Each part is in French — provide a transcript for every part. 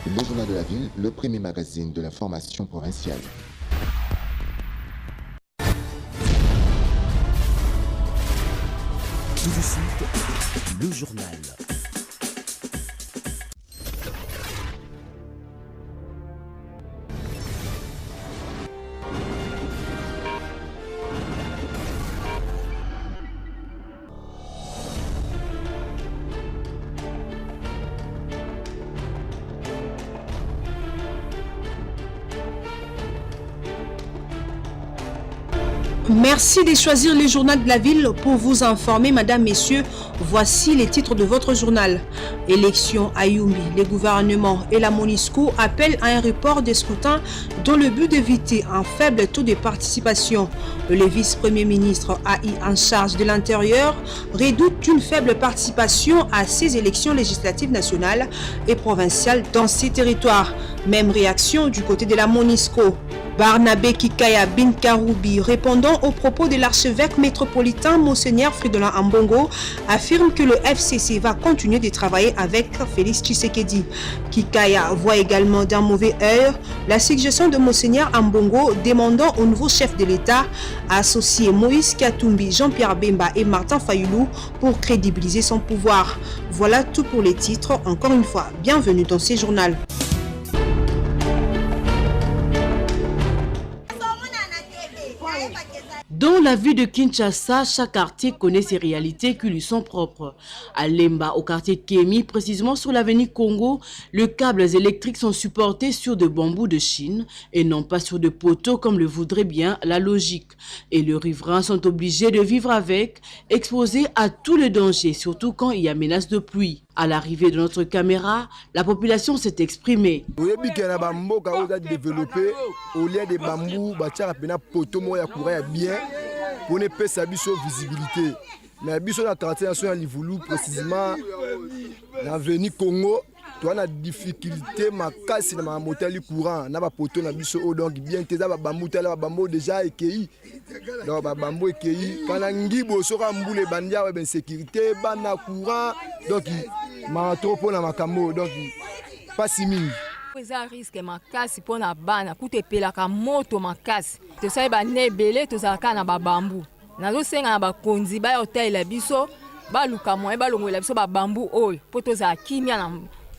Le journal de la ville, le premier magazine de l'information provinciale. Tout de suite, le journal. Merci de choisir le journal de la ville pour vous informer, mesdames, messieurs. Voici les titres de votre journal. Élection à Yumbi, le gouvernement et la MONUSCO appellent à un report des scrutins dans le but d'éviter un faible taux de participation. Le vice-premier ministre AI en charge de l'Intérieur redoute une faible participation à ces élections législatives nationales et provinciales dans ces territoires. Même réaction du côté de la MONUSCO. Barnabé Kikaya Bin Karoubi, répondant aux propos de l'archevêque métropolitain Monseigneur Fridolin Ambongo, affirme que le FCC va continuer de travailler avec Félix Tshisekedi. Kikaya voit également d'un mauvais œil la suggestion de Monseigneur Ambongo demandant au nouveau chef de l'État à associer Moïse Katumbi, Jean-Pierre Bemba et Martin Fayoulou pour crédibiliser son pouvoir. Voilà tout pour les titres. Encore une fois, bienvenue dans ce journal. Dans la ville de Kinshasa, chaque quartier connaît ses réalités qui lui sont propres. À Lemba, au quartier Kémi, précisément sur l'avenue Congo, les câbles électriques sont supportés sur de bambous de Chine et non pas sur de poteaux comme le voudrait bien la logique. Et les riverains sont obligés de vivre avec, exposés à tous les dangers, surtout quand il y a menace de pluie. À l'arrivée de notre caméra, la population s'est exprimée. Pour ne pas sa visibilité. Mais biso na quartier national Livulu précisément dans l'avenue Congo, tu as une difficulté ma casse na ma motel courant na ba poto na biso donc bien te za ba bambou tala ba bambou déjà ekei. Donc ba bambou ekei kana ngibo soka mbule bandia wa ben sécurité bana courant donc ma trop na makambo donc pas simili. Eza risque makasi pona bana kutepelaka moto makasi tosali banebele tozalaka na babambu nazosenga na bakonzi ba hotel la biso baluka moyen balongola biso babambu oyo po tozala kimia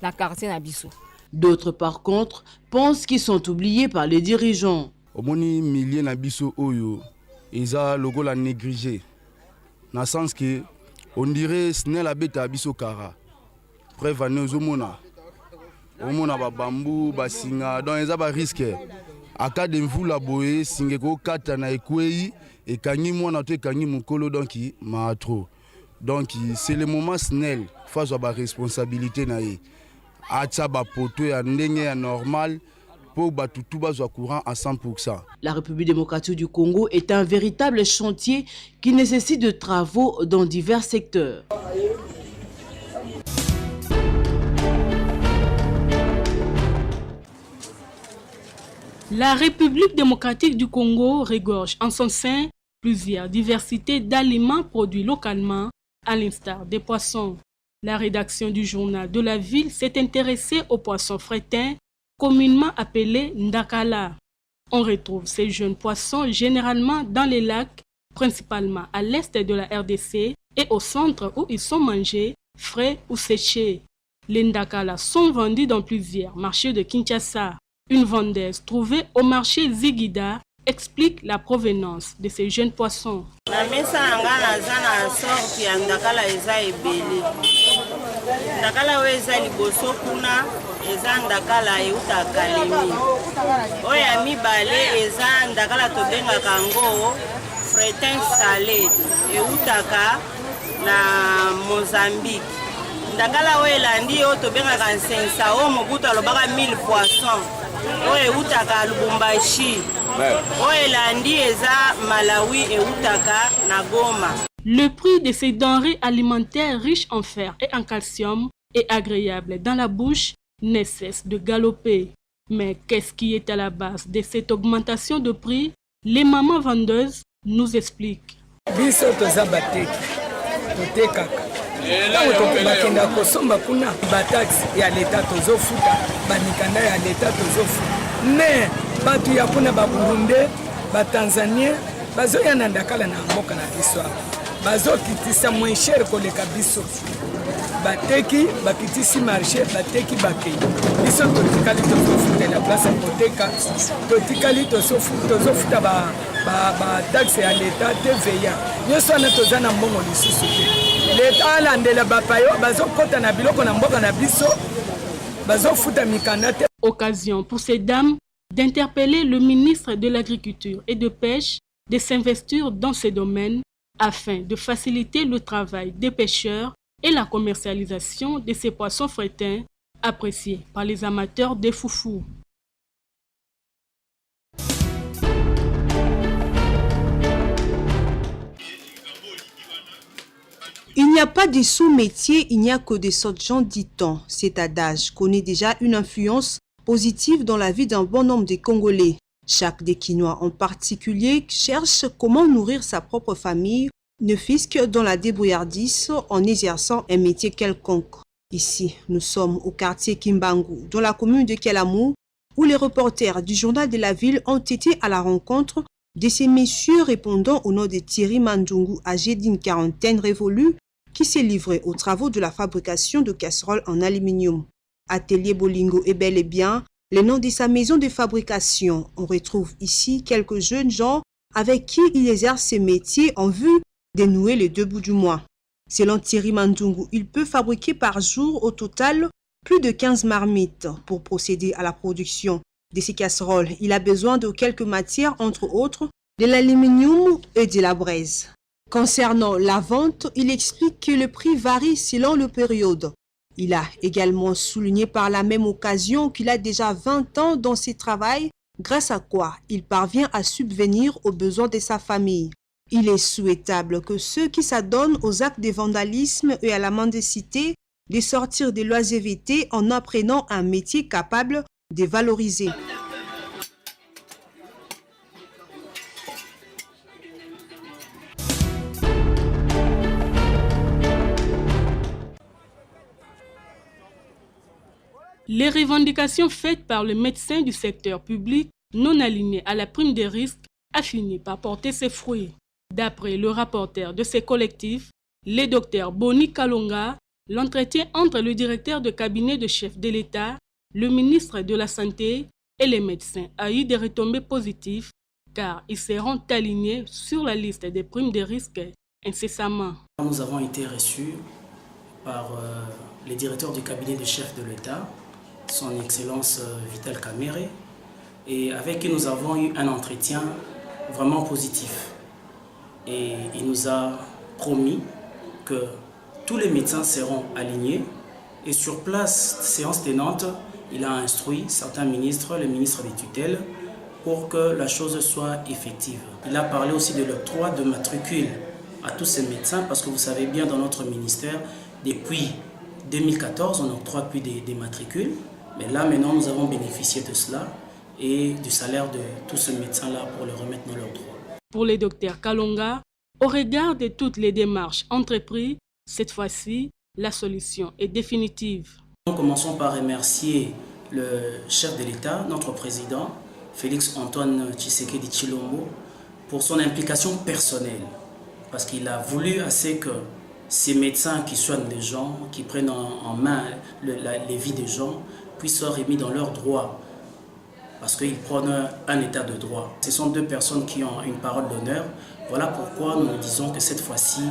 na quartier na biso. D'autres par contre pensent qu'ils sont oubliés par les dirigeants. Omoni milliers na biso oyo eza logola négligé na sens que on dirait snel abeta biso kara preuve anozomona omona ba bambou basinga donc eza ba risque aka de mvula boye singeko kata na ekwei ekangi mwana to ekangi mukolo donc ma trop donc c'est le moment snel face à ba responsabilité na ye acha ba poto ya ndenge ya normal pour batutu bazwa courant à 100%. La République démocratique du Congo est un véritable chantier qui nécessite de travaux dans divers secteurs. La République démocratique du Congo regorge en son sein plusieurs diversités d'aliments produits localement, à l'instar des poissons. La rédaction du journal de la ville s'est intéressée aux poissons frétins, communément appelés ndakala. On retrouve ces jeunes poissons généralement dans les lacs, principalement à l'est de la RDC et au centre où ils sont mangés, frais ou séchés. Les ndakala sont vendus dans plusieurs marchés de Kinshasa. Une vendeuse trouvée au marché Zigida explique la provenance de ces jeunes poissons. Ndakala welandi o to benga kan 500 o mobuta lobaka 1000 poissons. Oye utaka Lubumbashi. Oye landi eza Malawi e utaka na Goma. Le prix de ces denrées alimentaires riches en fer et en calcium et agréables dans la bouche ne cesse de galoper. Mais qu'est-ce qui est à la base de cette augmentation de prix? Les mamans vendeuses nous expliquent. Biso toza bateki, totekaka. ntango bakenda kosomba kuna bataxe ya leta tozofuta bamikanda ya leta tozofuta me bato ya kuna baburunde batanzanien bazoya na ndakala na mboka na biso bazokitisa moins cher koleka biso bateki bakitisi marché bateki bakei biso totikali tozofutela place koteka totikali tozofuta bataxe ya leta TVA nyonso wana toza na mbongo lisusu te leta alandela bapayo bazokota na biloko na mboka na biso bazofuta mikanda te. Occasion pour ces dames d'interpeller le ministre de l'Agriculture et de Pêche de s'investir dans ces domaines afin de faciliter le travail des pêcheurs et la commercialisation de ces poissons frétins appréciés par les amateurs des foufous. Il n'y a pas de sous-métier, il n'y a que des sortes gens, dit-on. Cet adage connaît déjà une influence positive dans la vie d'un bon nombre de Congolais. Chaque Déquinois en particulier cherche comment nourrir sa propre famille, ne fût-ce que dans la débrouillardise en exerçant un métier quelconque. Ici, nous sommes au quartier Kimbangu, dans la commune de Kelamou, où les reporters du journal de la ville ont été à la rencontre de ces messieurs répondant au nom de Thierry Mandungu, âgé d'une quarantaine révolue, qui s'est livré aux travaux de la fabrication de casseroles en aluminium. Atelier Bolingo est bel et bien le nom de sa maison de fabrication. On retrouve ici quelques jeunes gens avec qui il exerce ce métier en vue de nouer les deux bouts du mois. Selon Thierry Mandungu, il peut fabriquer par jour au total plus de 15 marmites pour procéder à la production de ces casseroles. Il a besoin de quelques matières, entre autres de l'aluminium et de la braise. Concernant la vente, il explique que le prix varie selon la période. Il a également souligné par la même occasion qu'il a déjà 20 ans dans ce travail, grâce à quoi il parvient à subvenir aux besoins de sa famille. Il est souhaitable que ceux qui s'adonnent aux actes de vandalisme et à la mendicité de sortir de l'oisiveté en apprenant un métier capable de valoriser. Les revendications faites par le médecin du secteur public non aligné à la prime des risques a fini par porter ses fruits. D'après le rapporteur de ces collectifs, le docteur Boni Kalonga, l'entretien entre le directeur de cabinet de chef de l'État, le ministre de la Santé et les médecins a eu des retombées positives car ils seront alignés sur la liste des primes de risques incessamment. Nous avons été reçus par le directeur du cabinet de chef de l'État, son Excellence Vital Kamerhe, et avec qui nous avons eu un entretien vraiment positif. Et il nous a promis que tous les médecins seront alignés et sur place, séance tenante, il a instruit certains ministres, le ministre des tutelles, pour que la chose soit effective. Il a parlé aussi de l'octroi de matricule à tous ces médecins parce que vous savez bien dans notre ministère, depuis 2014, on n'octroie plus des matricules. Mais là, maintenant, nous avons bénéficié de cela et du salaire de tous ces médecins-là pour les remettre dans leurs droits. Pour le docteur Kalonga, au regard de toutes les démarches entreprises, cette fois-ci, la solution est définitive. Nous commençons par remercier le chef de l'État, notre président, Félix Antoine Tshisekedi Tshilombo, pour son implication personnelle. Parce qu'il a voulu assez que ces médecins qui soignent les gens, qui prennent en main les vies des gens, puissent être remis dans leurs droits. Parce qu'ils prennent un état de droit. Ce sont deux personnes qui ont une parole d'honneur. Voilà pourquoi nous disons que cette fois-ci,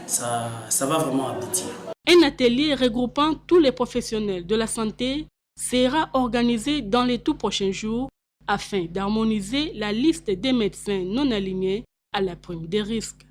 ça va vraiment aboutir. Un atelier regroupant tous les professionnels de la santé sera organisé dans les tout prochains jours afin d'harmoniser la liste des médecins non alignés à la prime des risques.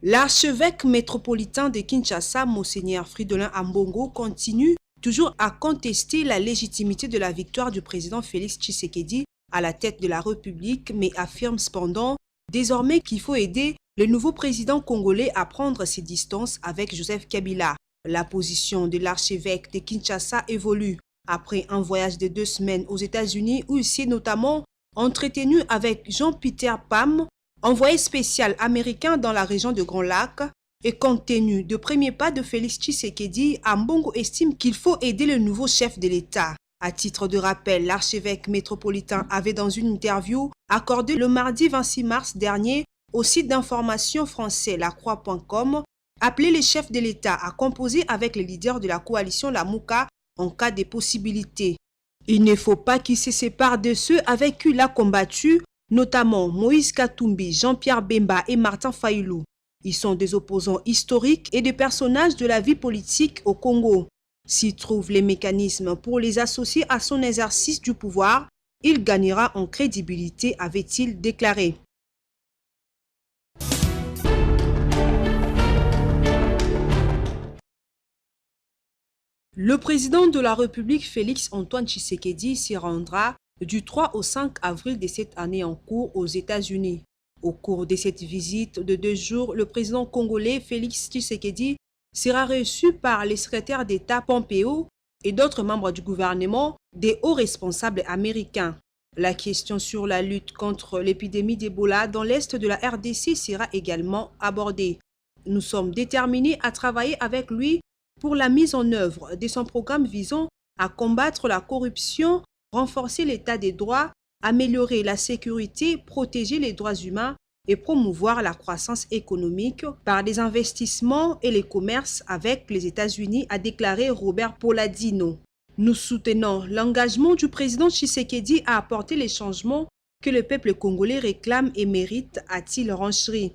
L'archevêque métropolitain de Kinshasa, Monseigneur Fridolin Ambongo, continue toujours à contester la légitimité de la victoire du président Félix Tshisekedi à la tête de la République, mais affirme cependant désormais qu'il faut aider le nouveau président congolais à prendre ses distances avec Joseph Kabila. La position de l'archevêque de Kinshasa évolue après un voyage de 2 semaines aux États-Unis où il s'est notamment entretenu avec Jean-Peter Pam, envoyé spécial américain dans la région de Grand Lac, et compte tenu de premiers pas de Félix Tshisekedi, Ambongo estime qu'il faut aider le nouveau chef de l'État. À titre de rappel, l'archevêque métropolitain avait dans une interview accordé le mardi 26 mars dernier au site d'information français lacroix.com appelé les chefs de l'État à composer avec les leaders de la coalition Lamuka en cas de possibilité. Il ne faut pas qu'ils se séparent de ceux avec qui il a combattu, notamment Moïse Katumbi, Jean-Pierre Bemba et Martin Fayulu. Ils sont des opposants historiques et des personnages de la vie politique au Congo. S'il trouve les mécanismes pour les associer à son exercice du pouvoir, il gagnera en crédibilité, avait-il déclaré. Le président de la République, Félix Antoine Tshisekedi, s'y rendra du 3 au 5 avril de cette année en cours aux États-Unis. Au cours de cette visite de 2 jours, le président congolais Félix Tshisekedi sera reçu par les secrétaires d'État Pompeo et d'autres membres du gouvernement, des hauts responsables américains. La question sur la lutte contre l'épidémie d'Ebola dans l'est de la RDC sera également abordée. Nous sommes déterminés à travailler avec lui pour la mise en œuvre de son programme visant à combattre la corruption, renforcer l'état des droits, améliorer la sécurité, protéger les droits humains et promouvoir la croissance économique par des investissements et les commerces avec les États-Unis, a déclaré Robert Pauladino. Nous soutenons l'engagement du président Tshisekedi à apporter les changements que le peuple congolais réclame et mérite, a-t-il rencheri.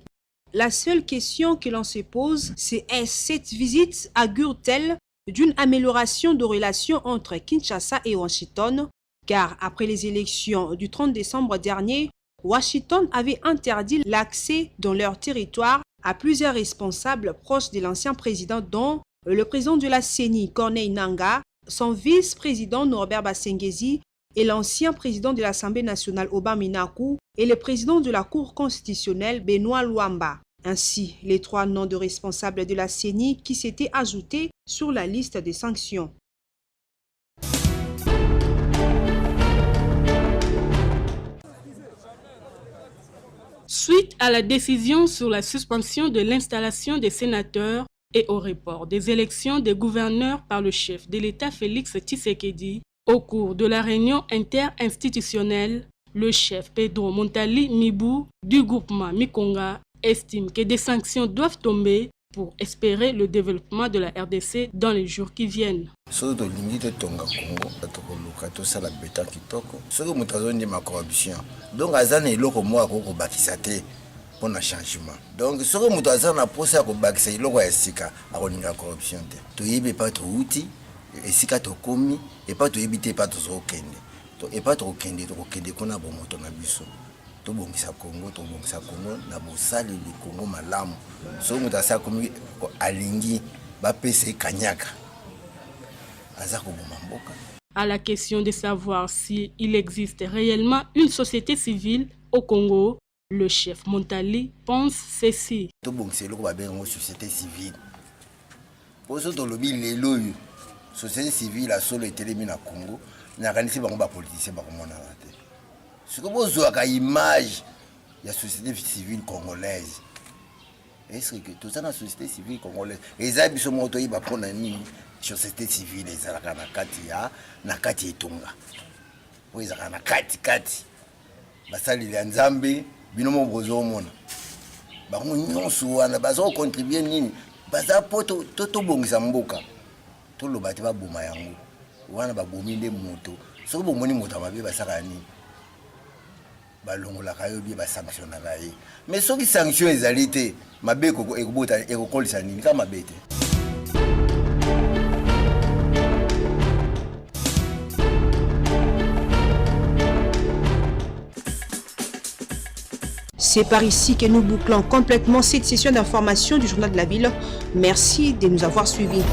La seule question que l'on se pose, c'est est-ce cette visite augure-t-elle d'une amélioration de relations entre Kinshasa et Washington? Car après les élections du 30 décembre dernier, Washington avait interdit l'accès dans leur territoire à plusieurs responsables proches de l'ancien président, dont le président de la CENI, Corneille Nangaa, son vice-président Norbert Bassengezi et l'ancien président de l'Assemblée nationale Oba Minaku et le président de la Cour constitutionnelle Benoît Luamba. Ainsi, les 3 noms de responsables de la CENI qui s'étaient ajoutés sur la liste des sanctions. Suite à la décision sur la suspension de l'installation des sénateurs et au report des élections des gouverneurs par le chef de l'État Félix Tshisekedi, au cours de la réunion interinstitutionnelle, le chef Pedro Montali Mibu du groupement Mikonga estime que des sanctions doivent tomber pour espérer le développement de la RDC dans les jours qui viennent. Donc azana iloko mwa ko bakisa te pona changement. Donc soko mutu azana posa ko bakisa iloko ya sika akoninga corruption te. To yebe pa to uti esika to komi et pas to yebite pa to zokende. To et pas to kende to kende kona bo moto na biso. To bongisa Congo na bosali li Congo malamu. Soko mutu asa komi ko alingi ba pese kanyaka. Azako bomamboka. À la question de savoir s'il existe réellement une société civile au Congo, le chef Montali pense ceci. Société civile. Pour ce que société civile a solo été éliminée au Congo, il n'y a rien de politicien. Ce que vous avez une image de la société civile congolaise. Est-ce que tout ça dans la société civile congolaise, les habits sont montés, ils vont prendre une société civile, ils sont na kati etonga. Ils sont na kati. Basali les Nzambe, binomo bozo mona. Bango nyonso wana bazo contribuer nini? Baza poto toto bongisa mboka. To lo bati ba boma yango. Wana ba bominde moto. Soko bomoni moto mabe basaka nini? Balongola kayo bi ba sanctionna kaye. Mais soki sanction ezali te, mabe ko ekobota ekokolisa nini ka mabete. C'est par ici que nous bouclons complètement cette session d'information du Journal de la Ville. Merci de nous avoir suivis.